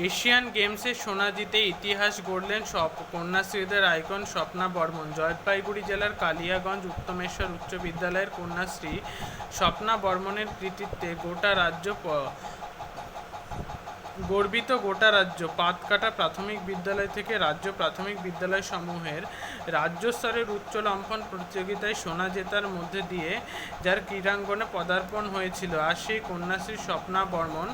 Asian গেমসে সোনা জিতে ইতিহাস গড়লেন কন্যাশ্রীদের আইকন স্বপ্না বর্মন। জলপাইগুড়ি জেলার কালিয়াগঞ্জ উত্তমেশ্বর উচ্চ বিদ্যালয়ের কন্যাশ্রী স্বপ্না বর্মনের কৃতিত্বে গর্বিত গোটা রাজ্য। পাতকাটা প্রাথমিক বিদ্যালয় থেকে রাজ্য প্রাথমিক বিদ্যালয় সমূহের রাজ্য স্তরের উচ্চ লম্ফন প্রতিযোগিতায় সোনা জেতার মধ্যে দিয়ে যার ক্রীড়াঙ্গনে পদার্পণ হয়েছিল, আর সেই কন্যাশ্রী স্বপ্না বর্মন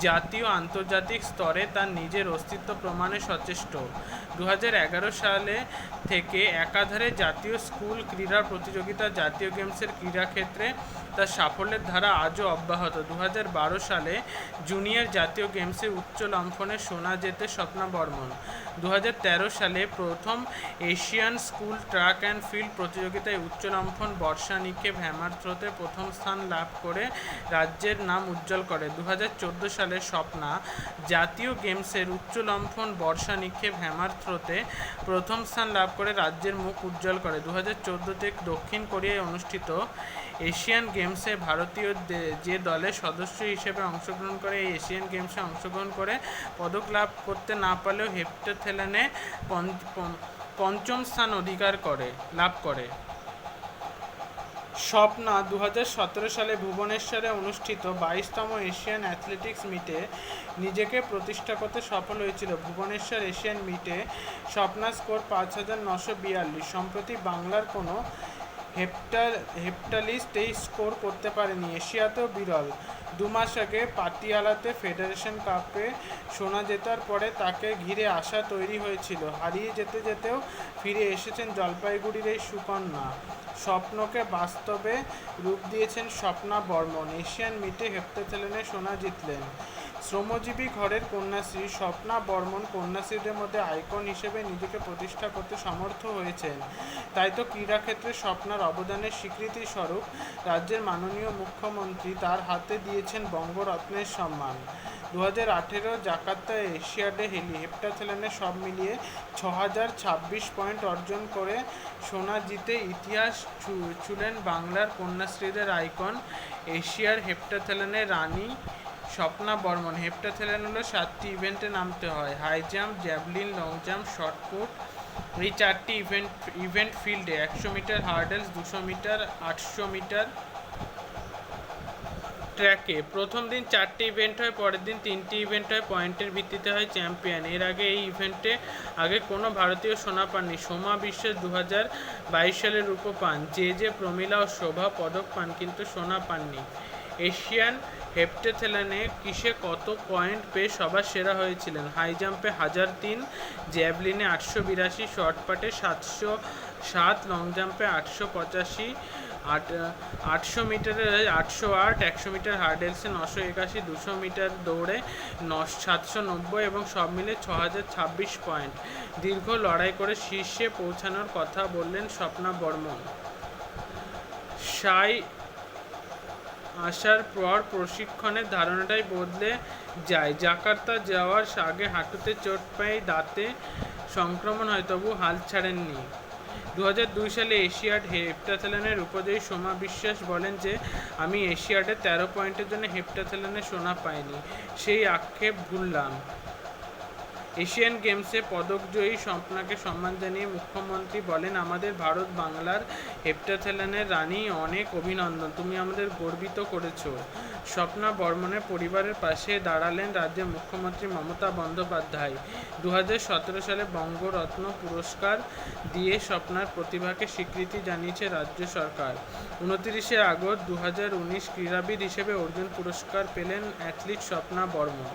জাতীয় আন্তর্জাতিক স্তরে তার নিজের অস্তিত্ব প্রমাণে সচেষ্ট। 2011 সালে থেকে একাধারে জাতীয় স্কুল ক্রীড়া প্রতিযোগিতা, জাতীয় গেমসের ক্রীড়াক্ষেত্রে তার সাফল্যের ধারা আজও অব্যাহত। 2012 সালে জুনিয়র জাতীয় গেমসে উচ্চ লম্ফনে সোনা জেতে স্বপ্না বর্মন। 2013 সালে প্রথম Asian school track and field প্রতিযোগিতায় উচ্চ লম্ফন বর্ষা নিক্ষেপ হ্যামার থ্রোতে প্রথম স্থান লাভ করে রাজ্যের নাম উজ্জ্বল করে। 2014 সালে স্বপ্না জাতীয় গেমসের উচ্চ লম্ফন বর্ষা নিক্ষেপ হ্যামার থ্রোতে প্রথম স্থান লাভ করে রাজ্যের মুখ উজ্জ্বল করে। 2014-তে দক্ষিণ কোরিয়ায় অনুষ্ঠিত এশিয়ান গেমসে ভারতীয় যে দলের সদস্য হিসেবে অংশগ্রহণ করে এই এশিয়ান গেমসে অংশগ্রহণ করে পদক লাভ করতে না পারলেও হেপ্টাথ্লনে পঞ্চম স্থান লাভ করে। স্বপ্না 2017 সালে ভুবনেশ্বরে অনুষ্ঠিত 22তম এশিয়ান অ্যাথলেটিক্স মিটে নিজেকে প্রতিষ্ঠা করতে সফল হয়েছিল। ভুবনেশ্বর এশিয়ান মিটে স্বপ্নার স্কোর 5942। সম্প্রতি বাংলার কোনো হেপ্টালিস্ট এই স্কোর করতে পারেনি। এশিয়াতেও বিরল। 2 মাস আগে পাটিয়ালাতে ফেডারেশন কাপে সোনা জেতার পরে তাকে ঘিরে আশা তৈরি হয়েছিল। হারিয়ে যেতে যেতেও ফিরে এসেছেন জলপাইগুড়ির এই সুকন্যা। স্বপ্নকে বাস্তবে রূপ দিয়েছেন স্বপ্না বর্মন। এশিয়ান মিটে হেপ্টাথ্লনে সোনা জিতলেন। শ্রমজীবী ঘরের কন্যাশ্রী স্বপ্না বর্মন কন্যাশ্রীদের মধ্যে আইকন হিসেবে নিজেকে প্রতিষ্ঠা করতে সমর্থ হয়েছেন। তাই তো ক্রীড়াক্ষেত্রে স্বপ্নার অবদানের স্বীকৃতি স্বরূপ রাজ্যের মাননীয় মুখ্যমন্ত্রী তার হাতে দিয়েছেন বঙ্গরত্নের সম্মান। 2018 জাকার্তা এশিয়াডে হেপ্টাথ্লনে সব মিলিয়ে 6026 পয়েন্ট অর্জন করে সোনা জিতে ইতিহাস ছুঁলেন বাংলার কন্যাশ্রীদের আইকন, এশিয়ার হেপ্টাথ্লনের রানী স্বপ্না বর্মন। হেপ্টাথ্লন হলো 7টি ইভেন্টে নামতে হয়: high jump, javelin, long jump, shot put. এই 4টি ইভেন্ট ফিল্ডে 100 মিটার হার্ডেলস, 200 মিটার, 800 মিটার ট্র্যাকে প্রথম দিন 4টি ইভেন্ট হয়, পরের দিন 3টি ইভেন্ট হয়। পয়েন্টের ভিত্তিতে হয় চ্যাম্পিয়ন। এর আগে এই ইভেন্টে কোনো ভারতীয় সোনা পাননি। সোমা বিশ্বাস 2022 সালে রূপো পান। যে প্রমীলা ও শোভা পদক পান, কিন্তু সোনা পাননি। এশিয়ান হেপ্টাথ্লনে কিসে কত পয়েন্ট পেয়ে সবার সেরা হয়েছিলেন? হাই জাম্পে 1003, জ্যাভলিনে 882, শর্টপাটে 707, লং জাম্পে 885, 800 মিটারে 808, 100 মিটার হার্ডেলসে 981, 200 মিটার দৌড়ে 790 এবং সব মিলে 6026 পয়েন্ট। দীর্ঘ লড়াই করে শীর্ষে পৌঁছানোর কথা বললেন স্বপ্না বর্মন। আসার পর প্রশিক্ষণের ধারণাটাই বদলে যায়। জাকার্তা যাওয়ার আগে হাঁটুতে চোট পায়, দাঁতে সংক্রমণ হয়, তবু হাল ছাড়েননি। 2002 সালে এশিয়াড হেপ্টাথ্লনের রূপজয়ী সোমা বিশ্বাস বলেন যে, আমি এশিয়াডে 13 পয়েন্টের জন্য হেপ্টাথ্লনে সোনা পাইনি, সেই আক্ষেপ ভুললাম। এশিয়ান গেমসে পদকজয়ী স্বপ্নাকে সম্মান জানিয়ে মুখ্যমন্ত্রী বলেন, আমাদের ভারত বাংলার হেপ্টাথ্লনের রানী, অনেক অভিনন্দন, তুমি আমাদের গর্বিত করেছ। স্বপ্না বর্মনের পরিবারের পাশে দাঁড়ালেন রাজ্যের মুখ্যমন্ত্রী মমতা বন্দ্যোপাধ্যায়। 2017 সালে বঙ্গরত্ন পুরস্কার দিয়ে স্বপ্নার প্রতিভাকে স্বীকৃতি জানিয়েছে রাজ্য সরকার। 29 আগস্ট 2019 ক্রীড়াবিদ হিসেবে অর্জুন পুরস্কার পেলেন অ্যাথলিট স্বপ্না বর্মন।